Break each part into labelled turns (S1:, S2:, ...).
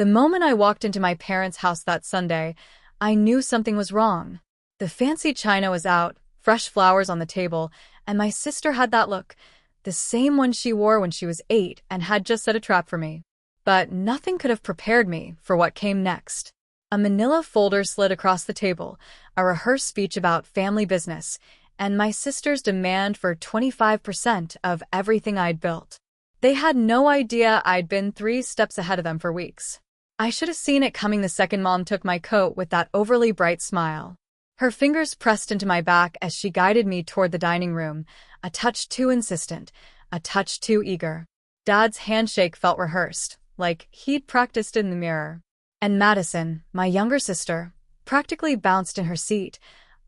S1: The moment I walked into my parents' house that Sunday, I knew something was wrong. The fancy china was out, fresh flowers on the table, and my sister had that look, the same one she wore when she was 8 and had just set a trap for me. But nothing could have prepared me for what came next. A manila folder slid across the table, a rehearsed speech about family business, and my sister's demand for 25% of everything I'd built. They had no idea I'd been 3 steps ahead of them for weeks. I should have seen it coming the second Mom took my coat with that overly bright smile. Her fingers pressed into my back as she guided me toward the dining room, a touch too insistent, a touch too eager. Dad's handshake felt rehearsed, like he'd practiced in the mirror. And Madison, my younger sister, practically bounced in her seat,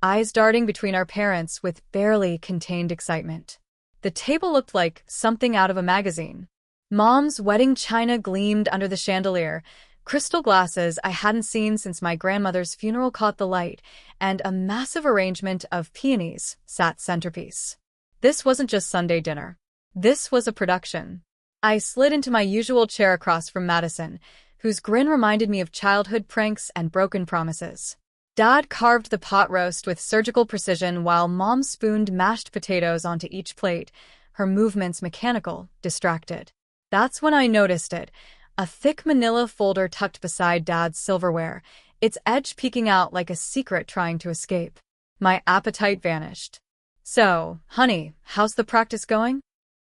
S1: eyes darting between our parents with barely contained excitement. The table looked like something out of a magazine. Mom's wedding china gleamed under the chandelier, crystal glasses I hadn't seen since my grandmother's funeral caught the light, and a massive arrangement of peonies sat centerpiece. This wasn't just Sunday dinner. This was a production. I slid into my usual chair across from Madison, whose grin reminded me of childhood pranks and broken promises. Dad carved the pot roast with surgical precision while Mom spooned mashed potatoes onto each plate, her movements mechanical, distracted. That's when I noticed it, a thick manila folder tucked beside Dad's silverware, its edge peeking out like a secret trying to escape. My appetite vanished. "So, honey, how's the practice going?"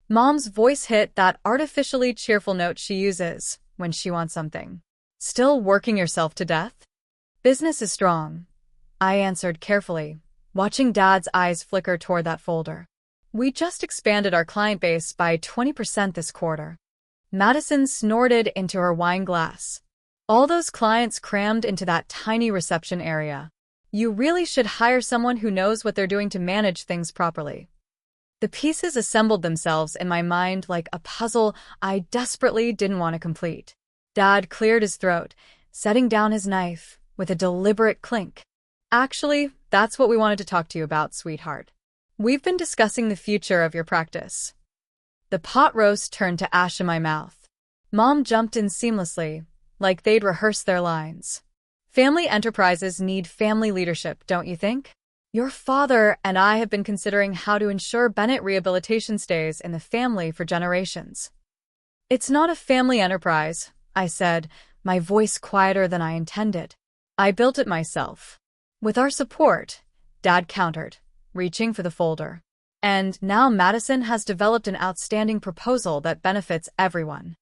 S1: Mom's voice hit that artificially cheerful note she uses when she wants something. "Still working yourself to death?" "Business is strong," I answered carefully, watching Dad's eyes flicker toward that folder. "We just expanded our client base by 20% this quarter." Madison snorted into her wine glass. "All those clients crammed into that tiny reception area. You really should hire someone who knows what they're doing to manage things properly." The pieces assembled themselves in my mind like a puzzle I desperately didn't want to complete. Dad cleared his throat, setting down his knife with a deliberate clink. "Actually, that's what we wanted to talk to you about, sweetheart. We've been discussing the future of your practice." The pot roast turned to ash in my mouth. Mom jumped in seamlessly, like they'd rehearsed their lines. "Family enterprises need family leadership, don't you think? Your father and I have been considering how to ensure Bennett rehabilitation stays in the family for generations." "It's not a family enterprise," I said, my voice quieter than I intended. "I built it myself." "With our support," Dad countered, reaching for the folder. "And now Madison has developed an outstanding proposal that benefits everyone."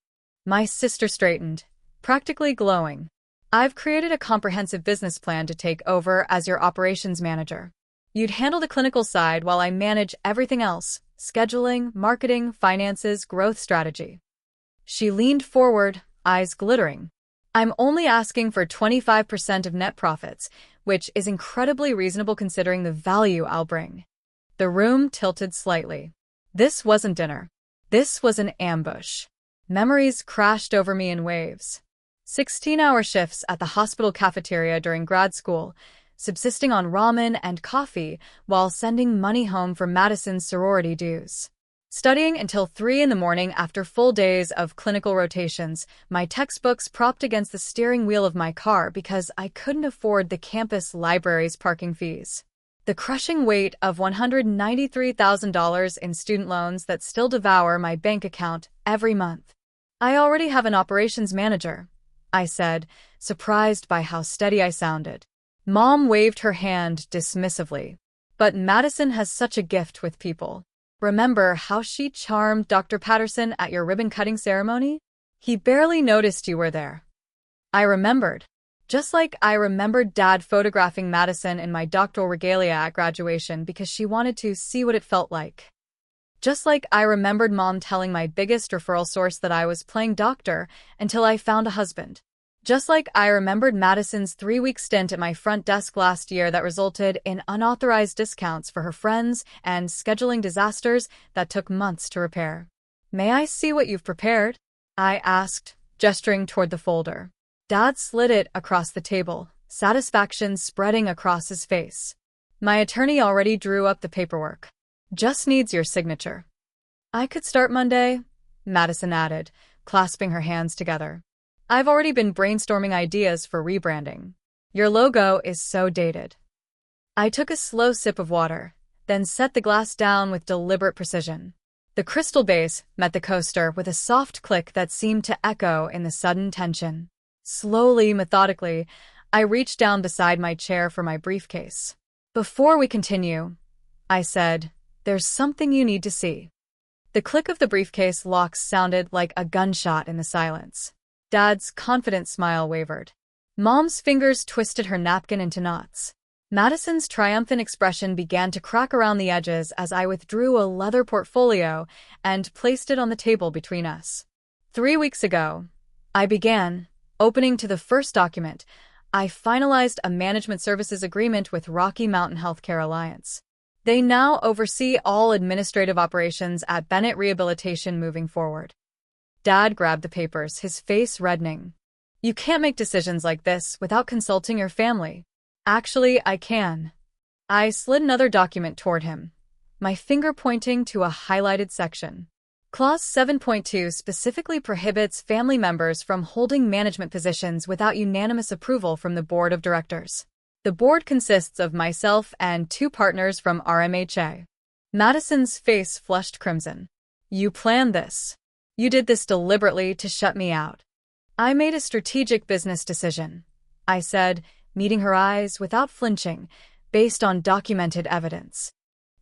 S1: My sister straightened, practically glowing. "I've created a comprehensive business plan to take over as your operations manager. You'd handle the clinical side while I manage everything else: scheduling, marketing, finances, growth strategy." She leaned forward, eyes glittering. "I'm only asking for 25% of net profits, which is incredibly reasonable considering the value I'll bring." The room tilted slightly. This wasn't dinner. This was an ambush. Memories crashed over me in waves. 16-hour shifts at the hospital cafeteria during grad school, subsisting on ramen and coffee while sending money home for Madison's sorority dues. Studying until 3 in the morning after full days of clinical rotations, my textbooks propped against the steering wheel of my car because I couldn't afford the campus library's parking fees. The crushing weight of $193,000 in student loans that still devour my bank account every month. "I already have an operations manager," I said, surprised by how steady I sounded. Mom waved her hand dismissively. "But Madison has such a gift with people. Remember how she charmed Dr. Patterson at your ribbon-cutting ceremony? He barely noticed you were there." I remembered. Just like I remembered Dad photographing Madison in my doctoral regalia at graduation because she wanted to see what it felt like. Just like I remembered Mom telling my biggest referral source that I was playing doctor until I found a husband. Just like I remembered Madison's 3-week stint at my front desk last year that resulted in unauthorized discounts for her friends and scheduling disasters that took months to repair. "May I see what you've prepared?" I asked, gesturing toward the folder. Dad slid it across the table, satisfaction spreading across his face. "My attorney already drew up the paperwork. Just needs your signature." "I could start Monday," Madison added, clasping her hands together. I've already been brainstorming ideas for rebranding. Your logo is so dated. I took a slow sip of water, then set the glass down with deliberate precision. The crystal base met the coaster with a soft click that seemed to echo in the sudden tension. Slowly, methodically, I reached down beside my chair for my briefcase. Before we continue, I said, there's something you need to see. The click of the briefcase locks sounded like a gunshot in the silence. Dad's confident smile wavered. Mom's fingers twisted her napkin into knots. Madison's triumphant expression began to crack around the edges as I withdrew a leather portfolio and placed it on the table between us. 3 weeks ago, I began, opening to the first document, I finalized a management services agreement with Rocky Mountain Healthcare Alliance. They now oversee all administrative operations at Bennett Rehabilitation moving forward. Dad grabbed the papers, his face reddening. You can't make decisions like this without consulting your family. Actually, I can. I slid another document toward him, my finger pointing to a highlighted section. Clause 7.2 specifically prohibits family members from holding management positions without unanimous approval from the board of directors. The board consists of myself and 2 partners from RMHA. Madison's face flushed crimson. You planned this. You did this deliberately to shut me out. I made a strategic business decision, I said, meeting her eyes without flinching, based on documented evidence.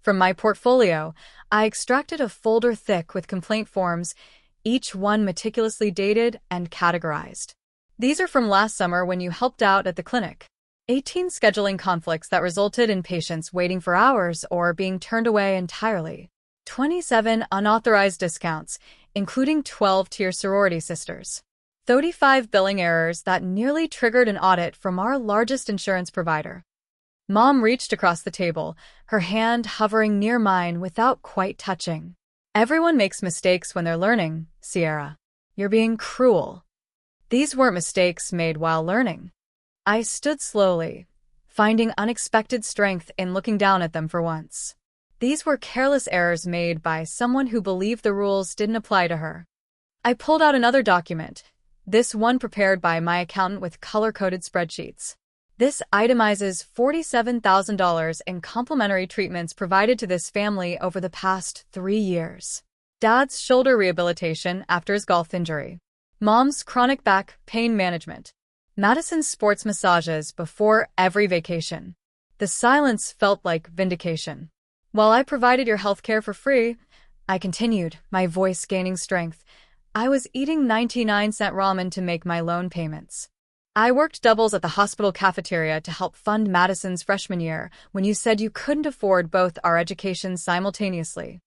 S1: From my portfolio, I extracted a folder thick with complaint forms, each one meticulously dated and categorized. These are from last summer when you helped out at the clinic. 18 scheduling conflicts that resulted in patients waiting for hours or being turned away entirely. 27 unauthorized discounts, including 12 to your sorority sisters. 35 billing errors that nearly triggered an audit from our largest insurance provider. Mom reached across the table, her hand hovering near mine without quite touching. Everyone makes mistakes when they're learning, Sierra. You're being cruel. These weren't mistakes made while learning. I stood slowly, finding unexpected strength in looking down at them for once. These were careless errors made by someone who believed the rules didn't apply to her. I pulled out another document, this one prepared by my accountant with color-coded spreadsheets. This itemizes $47,000 in complimentary treatments provided to this family over the past 3 years. Dad's shoulder rehabilitation after his golf injury. Mom's chronic back pain management. Madison's sports massages before every vacation. The silence felt like vindication. While I provided your health care for free, I continued, my voice gaining strength. I was eating 99-cent ramen to make my loan payments. I worked doubles at the hospital cafeteria to help fund Madison's freshman year when you said you couldn't afford both our educations simultaneously.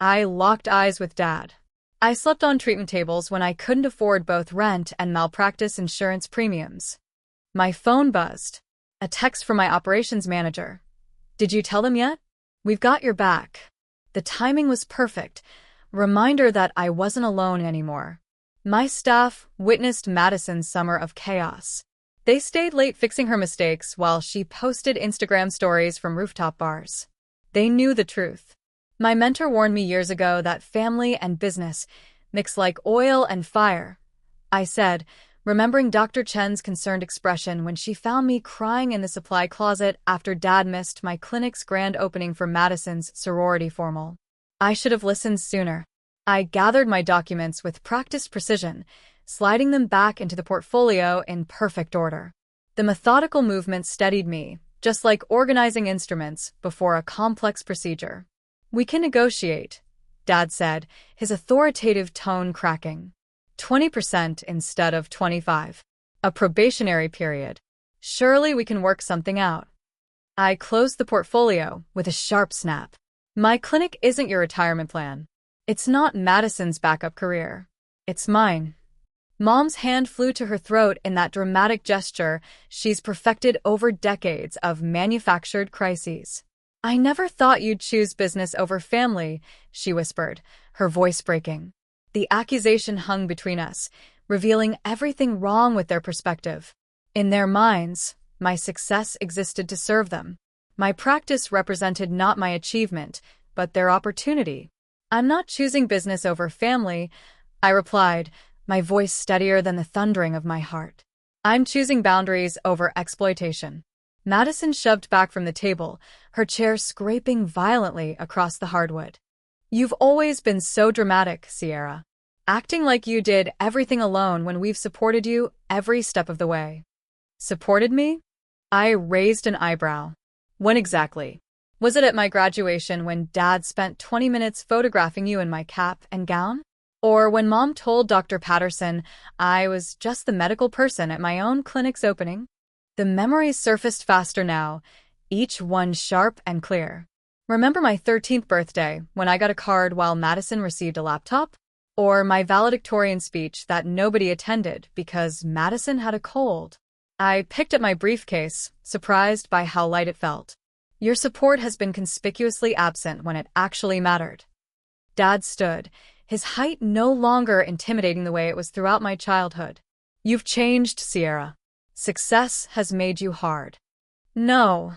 S1: I locked eyes with Dad. I slept on treatment tables when I couldn't afford both rent and malpractice insurance premiums. My phone buzzed. A text from my operations manager. Did you tell them yet? We've got your back. The timing was perfect. Reminder that I wasn't alone anymore. My staff witnessed Madison's summer of chaos. They stayed late fixing her mistakes while she posted Instagram stories from rooftop bars. They knew the truth. My mentor warned me years ago that family and business mix like oil and fire. I said, remembering Dr. Chen's concerned expression when she found me crying in the supply closet after Dad missed my clinic's grand opening for Madison's sorority formal. I should have listened sooner. I gathered my documents with practiced precision, sliding them back into the portfolio in perfect order. The methodical movement steadied me, just like organizing instruments before a complex procedure. We can negotiate, Dad said, his authoritative tone cracking. 20% instead of 25%. A probationary period. Surely we can work something out. I closed the portfolio with a sharp snap. My clinic isn't your retirement plan. It's not Madison's backup career. It's mine. Mom's hand flew to her throat in that dramatic gesture she's perfected over decades of manufactured crises. I never thought you'd choose business over family, she whispered, her voice breaking. The accusation hung between us, revealing everything wrong with their perspective. In their minds, my success existed to serve them. My practice represented not my achievement, but their opportunity. I'm not choosing business over family, I replied, my voice steadier than the thundering of my heart. I'm choosing boundaries over exploitation. Madison shoved back from the table, her chair scraping violently across the hardwood. You've always been so dramatic, Sierra. Acting like you did everything alone when we've supported you every step of the way. Supported me? I raised an eyebrow. When exactly? Was it at my graduation when Dad spent 20 minutes photographing you in my cap and gown? Or when Mom told Dr. Patterson I was just the medical person at my own clinic's opening? The memories surfaced faster now, each one sharp and clear. Remember my 13th birthday when I got a card while Madison received a laptop? Or my valedictorian speech that nobody attended because Madison had a cold? I picked at my briefcase, surprised by how light it felt. Your support has been conspicuously absent when it actually mattered. Dad stood, his height no longer intimidating the way it was throughout my childhood. You've changed, Sierra. Success has made you hard. No.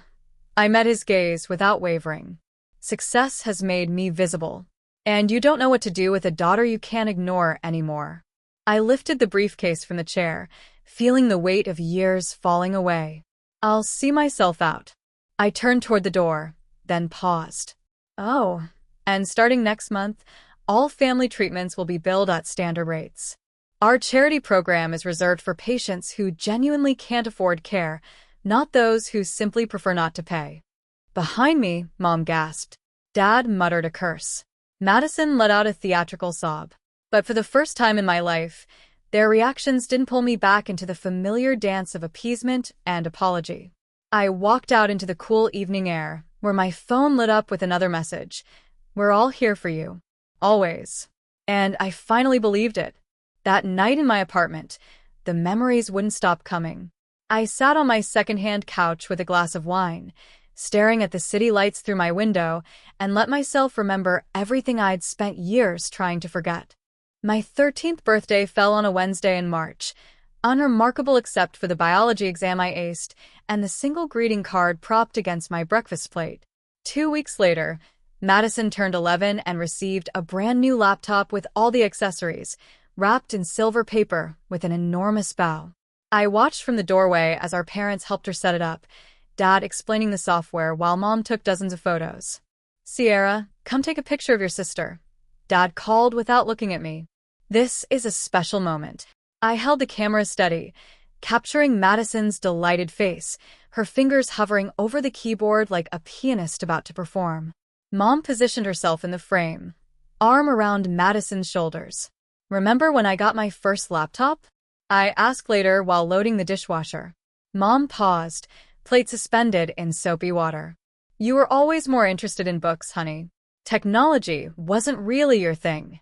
S1: I met his gaze without wavering. Success has made me visible. And you don't know what to do with a daughter you can't ignore anymore. I lifted the briefcase from the chair, feeling the weight of years falling away. I'll see myself out. I turned toward the door, then paused. Oh, and starting next month, all family treatments will be billed at standard rates. Our charity program is reserved for patients who genuinely can't afford care, not those who simply prefer not to pay. Behind me, Mom gasped. Dad muttered a curse. Madison let out a theatrical sob. But for the first time in my life, their reactions didn't pull me back into the familiar dance of appeasement and apology. I walked out into the cool evening air, where my phone lit up with another message. We're all here for you. Always. And I finally believed it. That night in my apartment, the memories wouldn't stop coming. I sat on my secondhand couch with a glass of wine, staring at the city lights through my window, and let myself remember everything I'd spent years trying to forget. My 13th birthday fell on a Wednesday in March, unremarkable except for the biology exam I aced and the single greeting card propped against my breakfast plate. 2 weeks later, Madison turned 11 and received a brand new laptop with all the accessories, wrapped in silver paper with an enormous bow. I watched from the doorway as our parents helped her set it up, Dad explaining the software while Mom took dozens of photos. Sierra, come take a picture of your sister. Dad called without looking at me. This is a special moment. I held the camera steady, capturing Madison's delighted face, her fingers hovering over the keyboard like a pianist about to perform. Mom positioned herself in the frame, arm around Madison's shoulders. Remember when I got my first laptop? I asked later while loading the dishwasher. Mom paused, plate suspended in soapy water. You were always more interested in books, honey. Technology wasn't really your thing.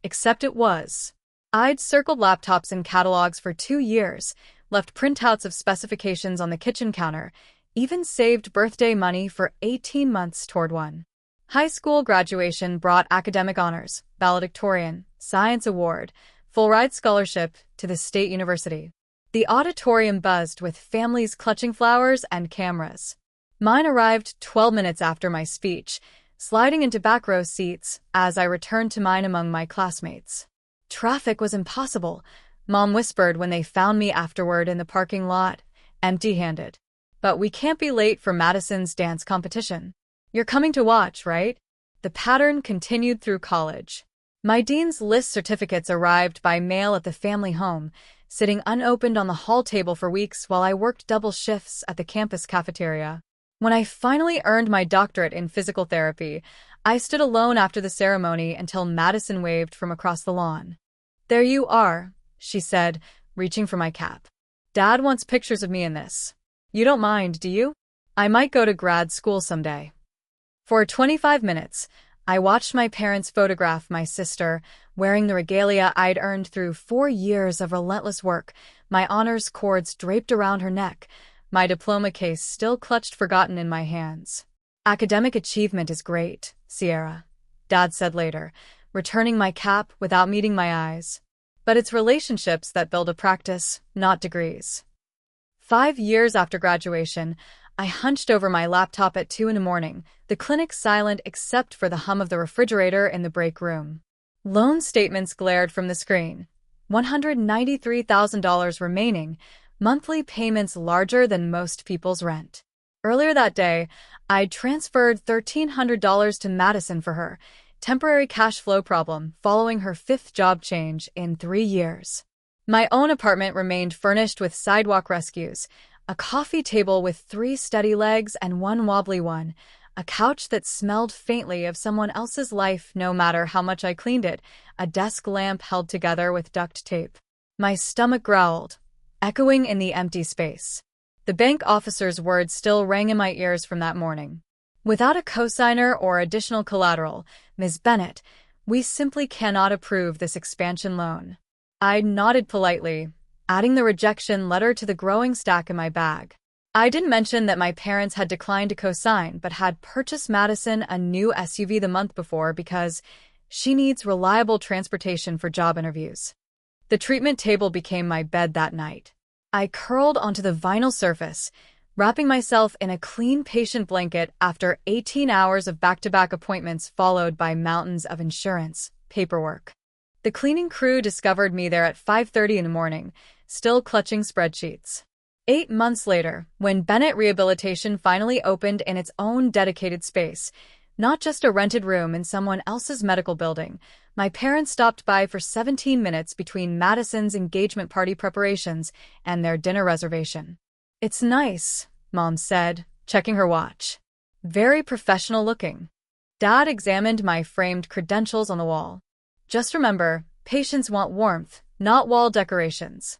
S1: Except it was. I'd circled laptops in catalogs for 2 years, left printouts of specifications on the kitchen counter, even saved birthday money for 18 months toward one. High school graduation brought academic honors, valedictorian, science award, full-ride scholarship to the state university. The auditorium buzzed with families clutching flowers and cameras. Mine arrived 12 minutes after my speech, sliding into back row seats as I returned to mine among my classmates. Traffic was impossible, Mom whispered when they found me afterward in the parking lot, empty-handed. But we can't be late for Madison's dance competition. You're coming to watch, right? The pattern continued through college. My dean's list certificates arrived by mail at the family home, sitting unopened on the hall table for weeks while I worked double shifts at the campus cafeteria. When I finally earned my doctorate in physical therapy, I stood alone after the ceremony until Madison waved from across the lawn. There you are, she said, reaching for my cap. Dad wants pictures of me in this. You don't mind, do you? I might go to grad school someday. For 25 minutes, I watched my parents photograph my sister, wearing the regalia I'd earned through 4 years of relentless work, my honors cords draped around her neck, my diploma case still clutched forgotten in my hands. Academic achievement is great, Sierra, Dad said later, returning my cap without meeting my eyes. But it's relationships that build a practice, not degrees. 5 years after graduation, I hunched over my laptop at 2 a.m, the clinic silent except for the hum of the refrigerator in the break room. Loan statements glared from the screen. $193,000 remaining, monthly payments larger than most people's rent. Earlier that day, I'd transferred $1,300 to Madison for her, temporary cash flow problem following her 5th job change in 3 years. My own apartment remained furnished with sidewalk rescues, a coffee table with 3 steady legs and 1 wobbly one, a couch that smelled faintly of someone else's life no matter how much I cleaned it, a desk lamp held together with duct tape. My stomach growled, echoing in the empty space. The bank officer's words still rang in my ears from that morning. Without a cosigner or additional collateral, Ms. Bennett, we simply cannot approve this expansion loan. I nodded politely, adding the rejection letter to the growing stack in my bag. I didn't mention that my parents had declined to cosign but had purchased Madison a new SUV the month before because she needs reliable transportation for job interviews. The treatment table became my bed that night. I curled onto the vinyl surface, wrapping myself in a clean patient blanket after 18 hours of back-to-back appointments followed by mountains of insurance paperwork. The cleaning crew discovered me there at 5:30 in the morning, still clutching spreadsheets. 8 months later, when Bennett Rehabilitation finally opened in its own dedicated space, not just a rented room in someone else's medical building, my parents stopped by for 17 minutes between Madison's engagement party preparations and their dinner reservation. "It's nice," Mom said, checking her watch. "Very professional looking." Dad examined my framed credentials on the wall. "Just remember, patients want warmth, not wall decorations."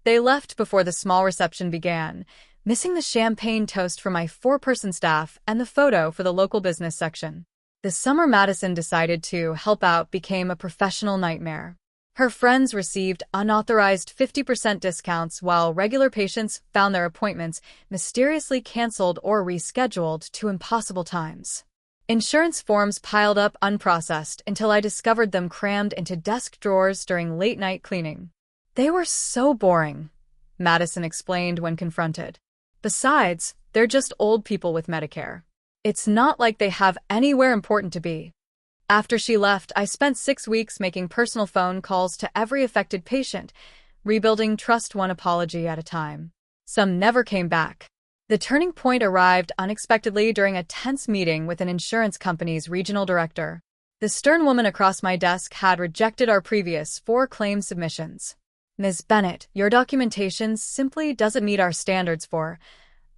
S1: They left before the small reception began, missing the champagne toast for my 4-person staff and the photo for the local business section. The summer Madison decided to help out became a professional nightmare. Her friends received unauthorized 50% discounts while regular patients found their appointments mysteriously canceled or rescheduled to impossible times. Insurance forms piled up unprocessed until I discovered them crammed into desk drawers during late-night cleaning. "They were so boring," Madison explained when confronted. "Besides, they're just old people with Medicare. It's not like they have anywhere important to be." After she left, I spent 6 weeks making personal phone calls to every affected patient, rebuilding trust one apology at a time. Some never came back. The turning point arrived unexpectedly during a tense meeting with an insurance company's regional director. The stern woman across my desk had rejected our previous 4 claim submissions. "Ms. Bennett, your documentation simply doesn't meet our standards for—"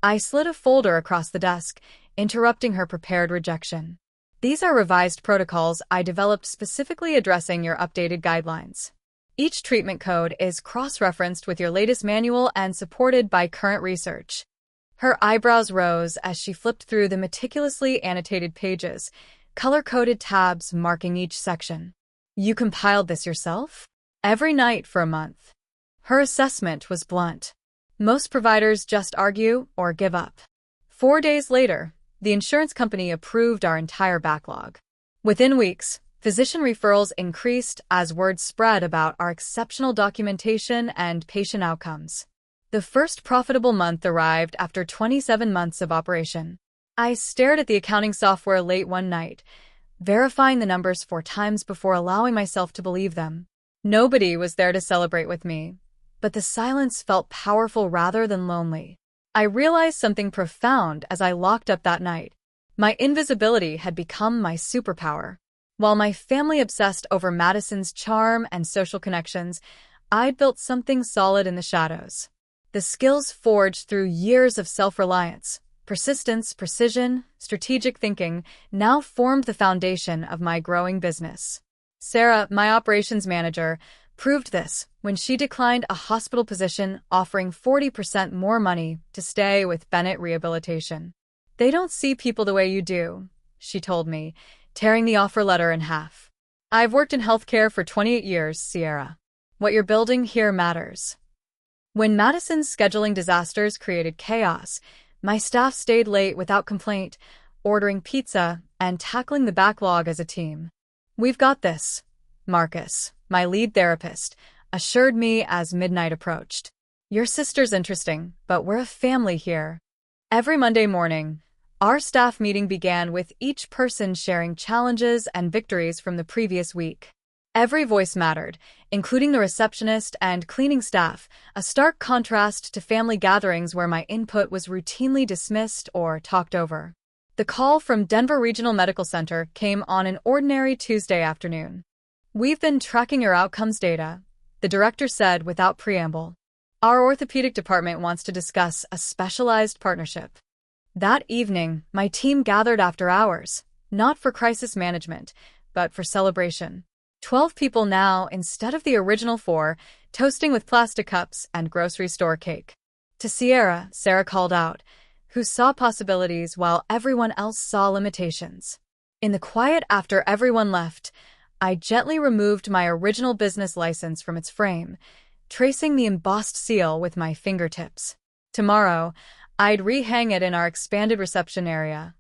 S1: I slid a folder across the desk, interrupting her prepared rejection. "These are revised protocols I developed specifically addressing your updated guidelines. Each treatment code is cross-referenced with your latest manual and supported by current research." Her eyebrows rose as she flipped through the meticulously annotated pages, color-coded tabs marking each section. "You compiled this yourself?" "Every night for a month." Her assessment was blunt. "Most providers just argue or give up." 4 days later, the insurance company approved our entire backlog. Within weeks, physician referrals increased as word spread about our exceptional documentation and patient outcomes. The first profitable month arrived after 27 months of operation. I stared at the accounting software late one night, verifying the numbers 4 times before allowing myself to believe them. Nobody was there to celebrate with me, but the silence felt powerful rather than lonely. I realized something profound as I locked up that night. My invisibility had become my superpower. While my family obsessed over Madison's charm and social connections, I'd built something solid in the shadows. The skills forged through years of self-reliance, persistence, precision, strategic thinking, now formed the foundation of my growing business. Sarah, my operations manager, proved this when she declined a hospital position offering 40% more money to stay with Bennett Rehabilitation. "They don't see people the way you do," she told me, tearing the offer letter in half. "I've worked in healthcare for 28 years, Sierra. What you're building here matters." When Madison's scheduling disasters created chaos, my staff stayed late without complaint, ordering pizza and tackling the backlog as a team. "We've got this," Marcus, my lead therapist, assured me as midnight approached. "Your sister's interesting, but we're a family here." Every Monday morning, our staff meeting began with each person sharing challenges and victories from the previous week. Every voice mattered, including the receptionist and cleaning staff, a stark contrast to family gatherings where my input was routinely dismissed or talked over. The call from Denver Regional Medical Center came on an ordinary Tuesday afternoon. "We've been tracking your outcomes data," the director said without preamble. "Our orthopedic department wants to discuss a specialized partnership." That evening, my team gathered after hours, not for crisis management, but for celebration. 12 people now instead of the original 4, toasting with plastic cups and grocery store cake. To Sierra, Sarah called out, who saw possibilities while everyone else saw limitations. In the quiet after everyone left, I gently removed my original business license from its frame, tracing the embossed seal with my fingertips. Tomorrow, I'd rehang it in our expanded reception area.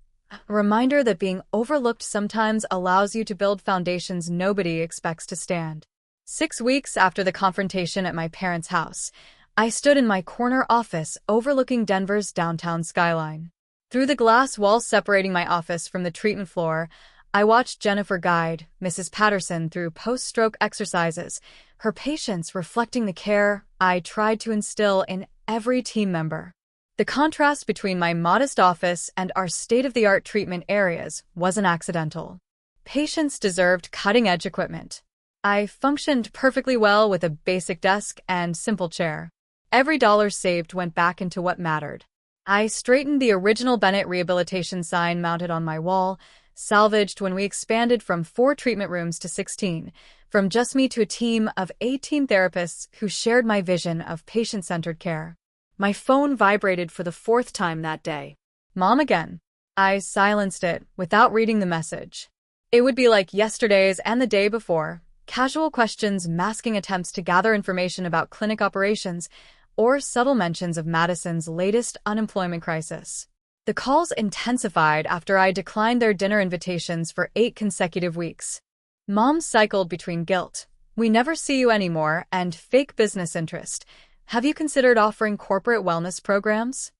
S1: A reminder that being overlooked sometimes allows you to build foundations nobody expects to stand. 6 weeks after the confrontation at my parents' house, I stood in my corner office overlooking Denver's downtown skyline. Through the glass wall separating my office from the treatment floor, I watched Jennifer guide Mrs. Patterson through post-stroke exercises, her patience reflecting the care I tried to instill in every team member. The contrast between my modest office and our state-of-the-art treatment areas wasn't accidental. Patients deserved cutting-edge equipment. I functioned perfectly well with a basic desk and simple chair. Every dollar saved went back into what mattered. I straightened the original Bennett rehabilitation sign mounted on my wall, salvaged when we expanded from 4 treatment rooms to 16, from just me to a team of 18 therapists who shared my vision of patient-centered care. My phone vibrated for the 4th time that day. "Mom again." I silenced it without reading the message. It would be like yesterday's and the day before, casual questions masking attempts to gather information about clinic operations or subtle mentions of Madison's latest unemployment crisis. The calls intensified after I declined their dinner invitations for 8 consecutive weeks. Mom cycled between guilt, "We never see you anymore," and fake business interest. "Have you considered offering corporate wellness programs?"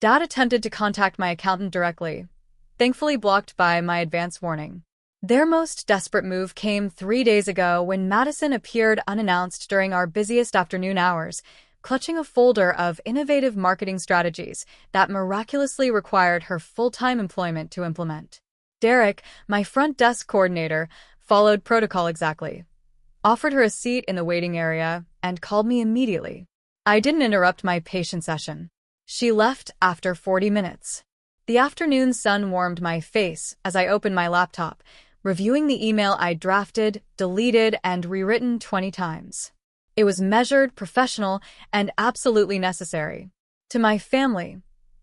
S1: Dad attempted to contact my accountant directly, thankfully blocked by my advance warning. Their most desperate move came 3 days ago when Madison appeared unannounced during our busiest afternoon hours, clutching a folder of innovative marketing strategies that miraculously required her full-time employment to implement. Derek, my front desk coordinator, followed protocol exactly, offered her a seat in the waiting area, and called me immediately. I didn't interrupt my patient session. She left after 40 minutes. The afternoon sun warmed my face as I opened my laptop, reviewing the email I drafted, deleted, and rewritten 20 times. It was measured, professional, and absolutely necessary. To my family,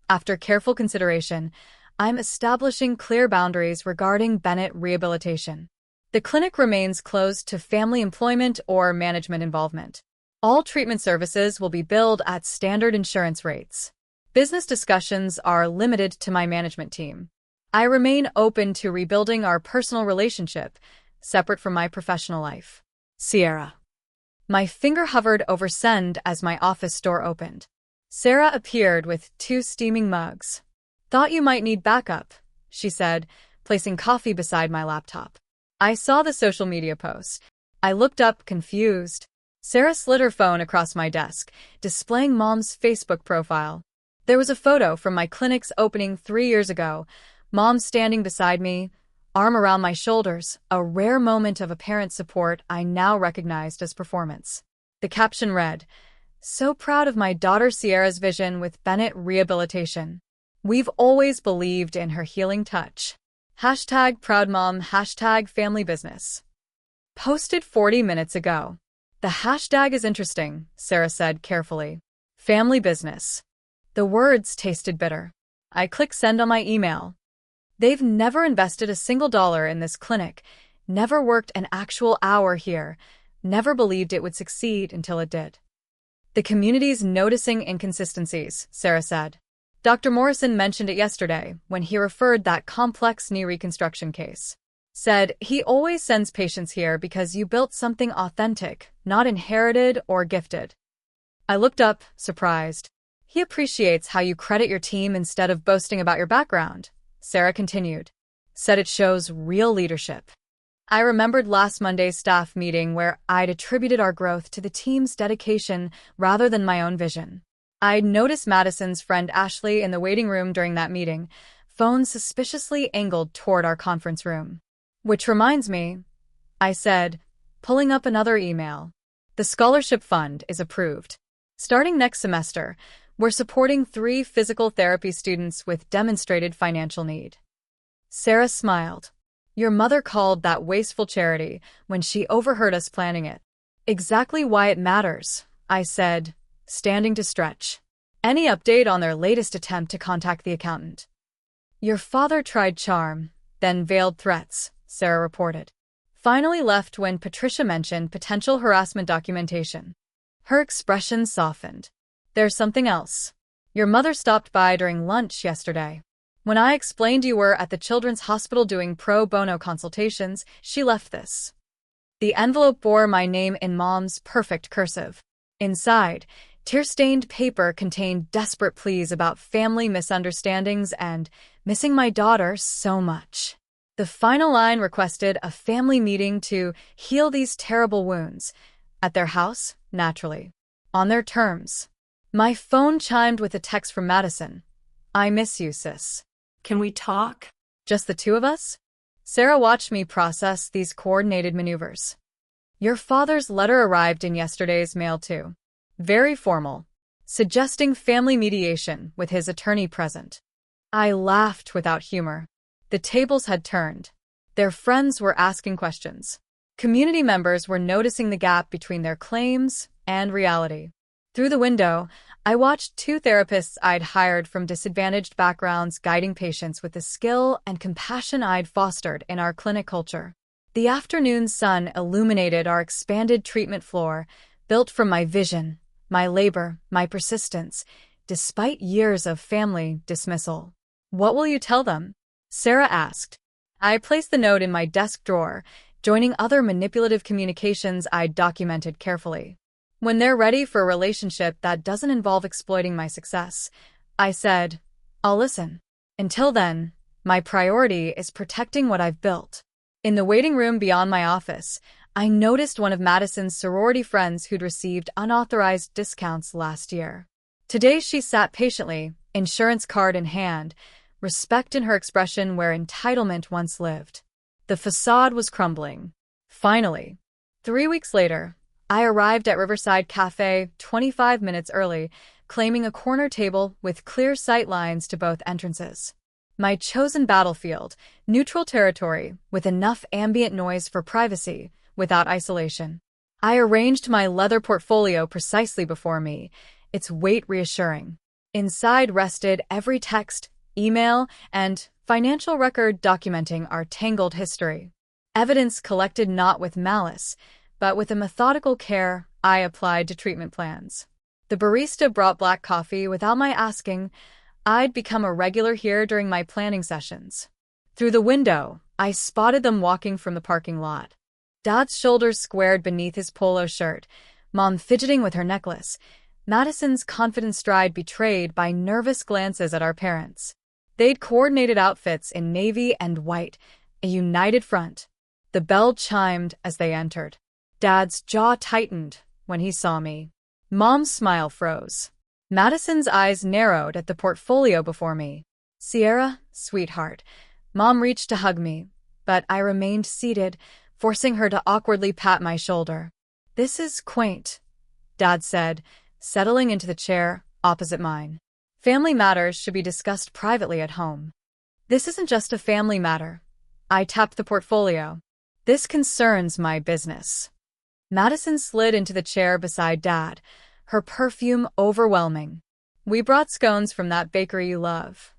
S1: after careful consideration, I'm establishing clear boundaries regarding Bennett rehabilitation. The clinic remains closed to family employment or management involvement. All treatment services will be billed at standard insurance rates. Business discussions are limited to my management team. I remain open to rebuilding our personal relationship, separate from my professional life. Sierra. My finger hovered over send as my office door opened. Sarah appeared with 2 steaming mugs. "Thought you might need backup," she said, placing coffee beside my laptop. I saw the social media post. I looked up, confused. Sarah slid her phone across my desk, displaying Mom's Facebook profile. There was a photo from my clinic's opening 3 years ago, Mom standing beside me, arm around my shoulders, a rare moment of apparent support I now recognized as performance. The caption read, "So proud of my daughter Sierra's vision with Bennett rehabilitation. We've always believed in her healing touch. #ProudMom, #FamilyBusiness." Posted 40 minutes ago. The hashtag is interesting, Sarah said carefully. Family business. The words tasted bitter. I clicked send on my email. They've never invested a single dollar in this clinic, never worked an actual hour here, never believed it would succeed until it did. The community's noticing inconsistencies, Sarah said. Dr. Morrison mentioned it yesterday when he referred that complex knee reconstruction case. Said he always sends patients here because you built something authentic, not inherited or gifted. I looked up, surprised. He appreciates how you credit your team instead of boasting about your background, Sarah continued. Said it shows real leadership. I remembered last Monday's staff meeting where I'd attributed our growth to the team's dedication rather than my own vision. I'd noticed Madison's friend Ashley in the waiting room during that meeting, phone suspiciously angled toward our conference room. Which reminds me, I said, pulling up another email. The scholarship fund is approved. Starting next semester, we're supporting 3 physical therapy students with demonstrated financial need. Sarah smiled. Your mother called that wasteful charity when she overheard us planning it. Exactly why it matters, I said, standing to stretch. Any update on their latest attempt to contact the accountant? Your father tried charm, then veiled threats, Sarah reported. Finally left when Patricia mentioned potential harassment documentation. Her expression softened. There's something else. Your mother stopped by during lunch yesterday. When I explained you were at the Children's Hospital doing pro bono consultations, she left this. The envelope bore my name in Mom's perfect cursive. Inside, tear-stained paper contained desperate pleas about family misunderstandings and missing my daughter so much. The final line requested a family meeting to heal these terrible wounds. At their house, naturally. On their terms. My phone chimed with a text from Madison. I miss you, sis.
S2: Can we talk?
S1: Just the 2 of us? Sarah watched me process these coordinated maneuvers. Your father's letter arrived in yesterday's mail too. Very formal. Suggesting family mediation with his attorney present. I laughed without humor. The tables had turned. Their friends were asking questions. Community members were noticing the gap between their claims and reality. Through the window, I watched 2 therapists I'd hired from disadvantaged backgrounds guiding patients with the skill and compassion I'd fostered in our clinic culture. The afternoon sun illuminated our expanded treatment floor, built from my vision, my labor, my persistence, despite years of family dismissal. What will you tell them? Sarah asked. I placed the note in my desk drawer, joining other manipulative communications I'd documented carefully. When they're ready for a relationship that doesn't involve exploiting my success, I said, I'll listen. Until then, my priority is protecting what I've built. In the waiting room beyond my office, I noticed one of Madison's sorority friends who'd received unauthorized discounts last year. Today she sat patiently, insurance card in hand, respect in her expression where entitlement once lived. The facade was crumbling. Finally, 3 weeks later, I arrived at Riverside Cafe 25 minutes early, claiming a corner table with clear sight lines to both entrances. My chosen battlefield, neutral territory with enough ambient noise for privacy, without isolation. I arranged my leather portfolio precisely before me, its weight reassuring. Inside rested every text, email, and financial record documenting our tangled history. Evidence collected not with malice, but with a methodical care I applied to treatment plans. The barista brought black coffee without my asking. I'd become a regular here during my planning sessions. Through the window, I spotted them walking from the parking lot. Dad's shoulders squared beneath his polo shirt, Mom fidgeting with her necklace, Madison's confident stride betrayed by nervous glances at our parents. They'd coordinated outfits in navy and white, a united front. The bell chimed as they entered. Dad's jaw tightened when he saw me. Mom's smile froze. Madison's eyes narrowed at the portfolio before me. Sierra, sweetheart. Mom reached to hug me, but I remained seated, forcing her to awkwardly pat my shoulder. This is quaint, Dad said, settling into the chair opposite mine. Family matters should be discussed privately at home. This isn't just a family matter. I tapped the portfolio. This concerns my business. Madison slid into the chair beside Dad, her perfume overwhelming. We brought scones from that bakery you love.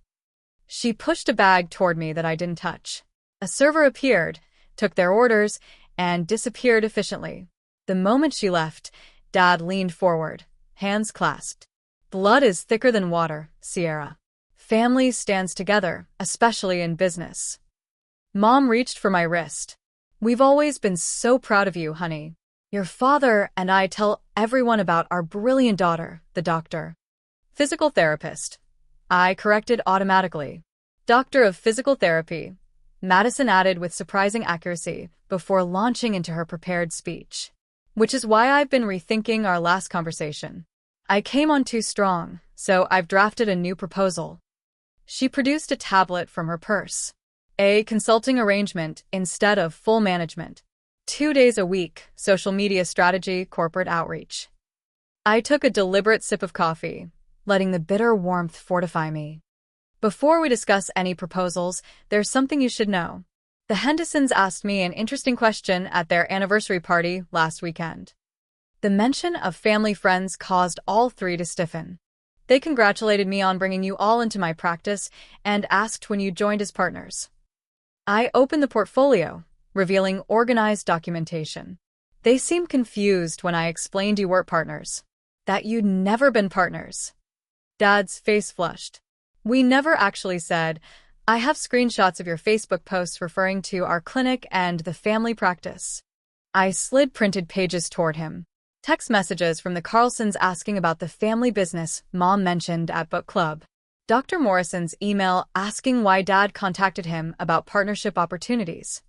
S1: She pushed a bag toward me that I didn't touch. A server appeared, took their orders, and disappeared efficiently. The moment she left, Dad leaned forward, hands clasped. Blood is thicker than water, Sierra. Family stands together, especially in business. Mom reached for my wrist. We've always been so proud of you, honey. Your father and I tell everyone about our brilliant daughter, the doctor. Physical therapist. I corrected automatically. Doctor of physical therapy, Madison added with surprising accuracy, before launching into her prepared speech. Which is why I've been rethinking our last conversation. I came on too strong, so I've drafted a new proposal. She produced a tablet from her purse. A consulting arrangement instead of full management. 2 days a week, social media strategy, corporate outreach. I took a deliberate sip of coffee, letting the bitter warmth fortify me. Before we discuss any proposals, there's something you should know. The Hendersons asked me an interesting question at their anniversary party last weekend. The mention of family friends caused all three to stiffen. They congratulated me on bringing you all into my practice and asked when you joined as partners. I opened the portfolio, revealing organized documentation. They seemed confused when I explained you weren't partners. That you'd never been partners. Dad's face flushed. We never actually said, I have screenshots of your Facebook posts referring to our clinic and the family practice. I slid printed pages toward him. Text messages from the Carlsons asking about the family business Mom mentioned at book club. Dr. Morrison's email asking why Dad contacted him about partnership opportunities.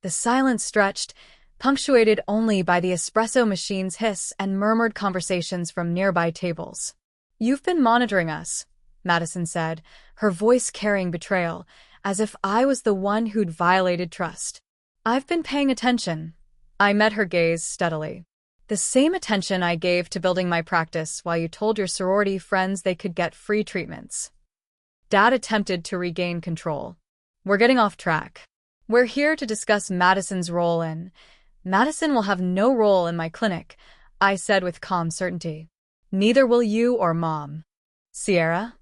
S1: The silence stretched, punctuated only by the espresso machine's hiss and murmured conversations from nearby tables. You've been monitoring us, Madison said, her voice carrying betrayal, as if I was the one who'd violated trust. I've been paying attention. I met her gaze steadily. The same attention I gave to building my practice while you told your sorority friends they could get free treatments. Dad attempted to regain control. We're getting off track. We're here to discuss Madison's role in... Madison will have no role in my clinic, I said with calm certainty. Neither will you or Mom. Sierra?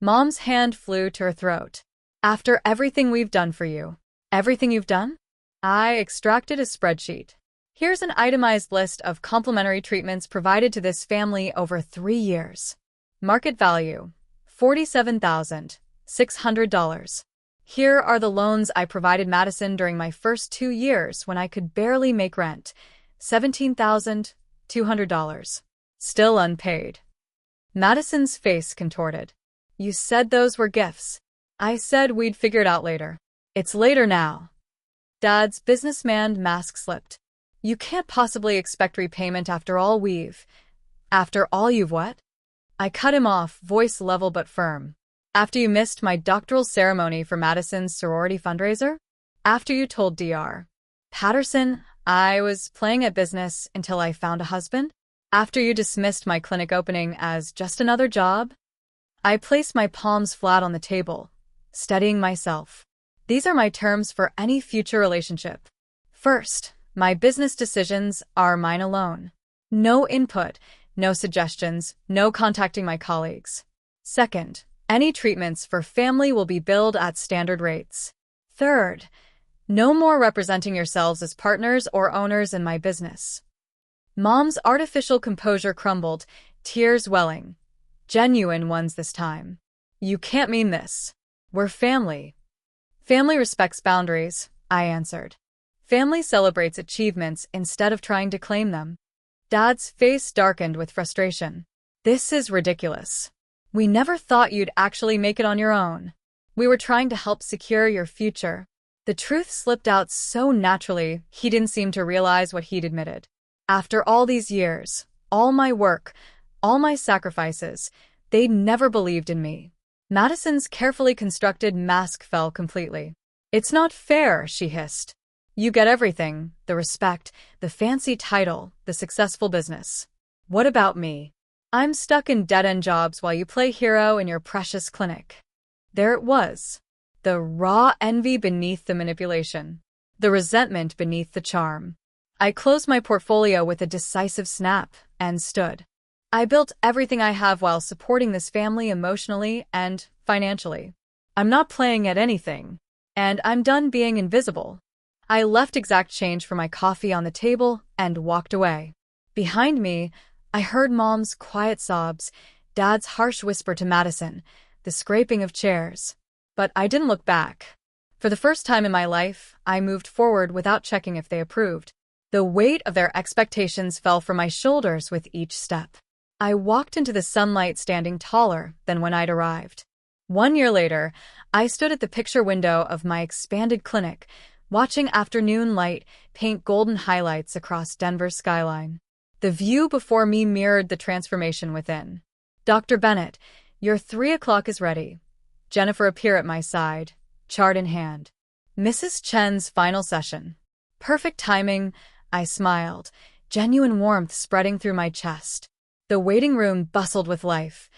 S1: Mom's hand flew to her throat. After everything we've done for you. Everything you've done? I extracted a spreadsheet. Here's an itemized list of complimentary treatments provided to this family over 3 years. Market value, $47,600. Here are the loans I provided Madison during my first 2 years when I could barely make rent, $17,200. Still unpaid. Madison's face contorted. You said those were gifts. I said we'd figure it out later. It's later now. Dad's businessman mask slipped. You can't possibly expect repayment after all you've what? I cut him off, voice level but firm. After you missed my doctoral ceremony for Madison's sorority fundraiser? After you told Dr. Patterson I was playing at business until I found a husband? After you dismissed my clinic opening as just another job? I placed my palms flat on the table, steadying myself. These are my terms for any future relationship. First, my business decisions are mine alone. No input, no suggestions, no contacting my colleagues. Second, any treatments for family will be billed at standard rates. Third, no more representing yourselves as partners or owners in my business. Mom's artificial composure crumbled, tears welling. Genuine ones this time. You can't mean this. We're family. Family respects boundaries, I answered. Family celebrates achievements instead of trying to claim them. Dad's face darkened with frustration. This is ridiculous. We never thought you'd actually make it on your own. We were trying to help secure your future. The truth slipped out so naturally, he didn't seem to realize what he'd admitted. After all these years, all my work, all my sacrifices, they'd never believed in me. Madison's carefully constructed mask fell completely. It's not fair, she hissed. You get everything, the respect, the fancy title, the successful business. What about me? I'm stuck in dead-end jobs while you play hero in your precious clinic. There it was. The raw envy beneath the manipulation. The resentment beneath the charm. I closed my portfolio with a decisive snap and stood. I built everything I have while supporting this family emotionally and financially. I'm not playing at anything, and I'm done being invisible. I left exact change for my coffee on the table and walked away. Behind me, I heard Mom's quiet sobs, Dad's harsh whisper to Madison, the scraping of chairs. But I didn't look back. For the first time in my life, I moved forward without checking if they approved. The weight of their expectations fell from my shoulders with each step. I walked into the sunlight standing taller than when I'd arrived. 1 year later, I stood at the picture window of my expanded clinic, watching afternoon light paint golden highlights across Denver's skyline. The view before me mirrored the transformation within. "Dr. Bennett, your 3 o'clock is ready." Jennifer appeared at my side, chart in hand. "Mrs. Chen's final session." Perfect timing, I smiled, genuine warmth spreading through my chest. The waiting room bustled with life,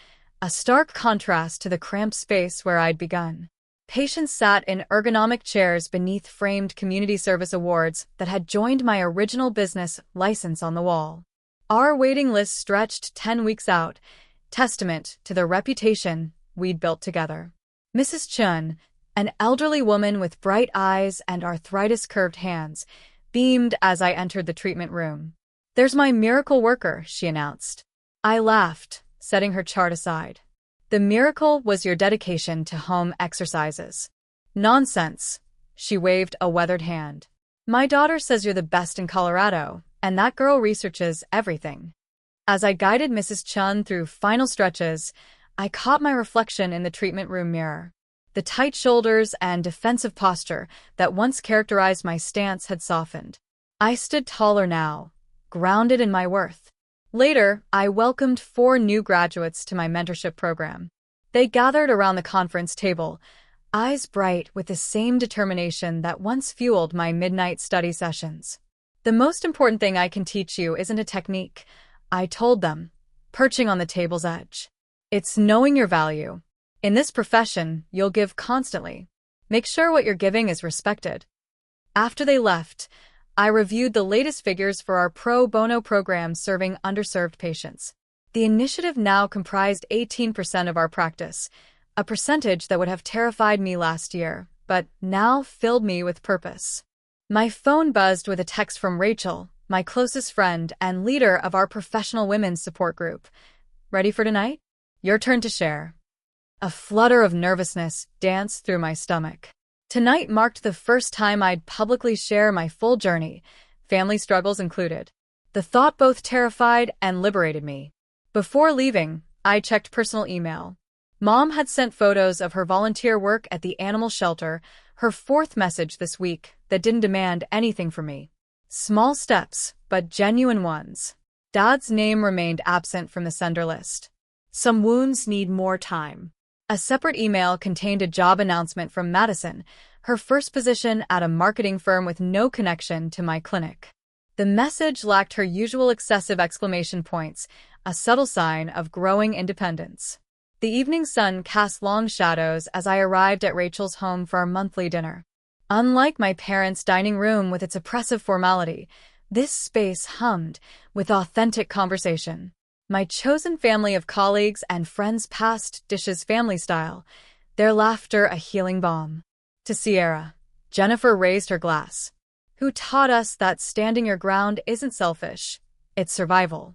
S1: a stark contrast to the cramped space where I'd begun. Patients sat in ergonomic chairs beneath framed community service awards that had joined my original business license on the wall. Our waiting list stretched 10 weeks out, testament to the reputation we'd built together. Mrs. Chun, an elderly woman with bright eyes and arthritis-curved hands, beamed as I entered the treatment room. "There's my miracle worker," she announced. I laughed, setting her chart aside. "The miracle was your dedication to home exercises." "Nonsense," she waved a weathered hand. "My daughter says you're the best in Colorado, and that girl researches everything." As I guided Mrs. Chun through final stretches, I caught my reflection in the treatment room mirror. The tight shoulders and defensive posture that once characterized my stance had softened. I stood taller now, grounded in my worth. Later, I welcomed 4 new graduates to my mentorship program. They gathered around the conference table, eyes bright with the same determination that once fueled my midnight study sessions. "The most important thing I can teach you isn't a technique," I told them, perching on the table's edge. "It's knowing your value. In this profession, you'll give constantly. Make sure what you're giving is respected." After they left, I reviewed the latest figures for our pro bono program serving underserved patients. The initiative now comprised 18% of our practice, a percentage that would have terrified me last year, but now filled me with purpose. My phone buzzed with a text from Rachel, my closest friend and leader of our professional women's support group. "Ready for tonight? Your turn to share." A flutter of nervousness danced through my stomach. Tonight marked the first time I'd publicly share my full journey, family struggles included. The thought both terrified and liberated me. Before leaving, I checked personal email. Mom had sent photos of her volunteer work at the animal shelter, her 4th message this week that didn't demand anything from me. Small steps, but genuine ones. Dad's name remained absent from the sender list. "Some wounds need more time." A separate email contained a job announcement from Madison, her first position at a marketing firm with no connection to my clinic. The message lacked her usual excessive exclamation points, a subtle sign of growing independence. The evening sun cast long shadows as I arrived at Rachel's home for our monthly dinner. Unlike my parents' dining room with its oppressive formality, this space hummed with authentic conversation. My chosen family of colleagues and friends passed dishes family style, their laughter a healing balm. To Sierra, Jennifer raised her glass. "Who taught us that standing your ground isn't selfish, it's survival."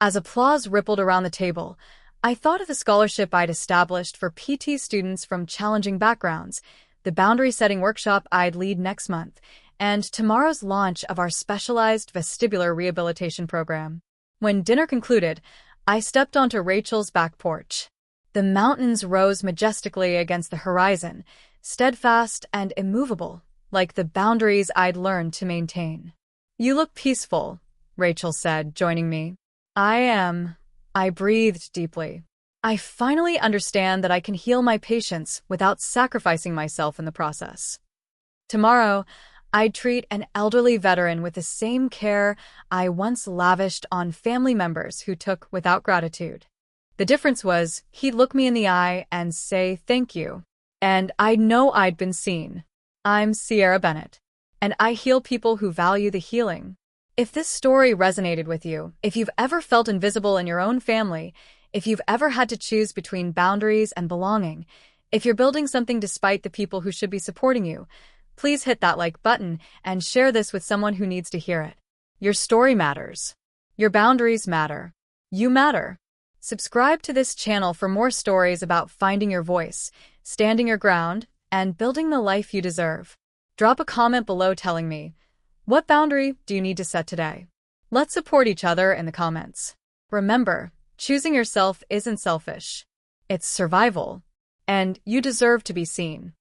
S1: As applause rippled around the table, I thought of the scholarship I'd established for PT students from challenging backgrounds, the boundary-setting workshop I'd lead next month, and tomorrow's launch of our specialized vestibular rehabilitation program. When dinner concluded, I stepped onto Rachel's back porch. The mountains rose majestically against the horizon, steadfast and immovable, like the boundaries I'd learned to maintain. "You look peaceful," Rachel said, joining me. "I am." I breathed deeply. I finally understand that I can heal my patients without sacrificing myself in the process. Tomorrow, I'd treat an elderly veteran with the same care I once lavished on family members who took without gratitude. The difference was, he'd look me in the eye and say thank you. And I'd know I'd been seen. I'm Sierra Bennett, and I heal people who value the healing. If this story resonated with you, if you've ever felt invisible in your own family, if you've ever had to choose between boundaries and belonging, if you're building something despite the people who should be supporting you, please hit that like button and share this with someone who needs to hear it. Your story matters. Your boundaries matter. You matter. Subscribe to this channel for more stories about finding your voice, standing your ground, and building the life you deserve. Drop a comment below telling me, what boundary do you need to set today? Let's support each other in the comments. Remember, choosing yourself isn't selfish. It's survival. And you deserve to be seen.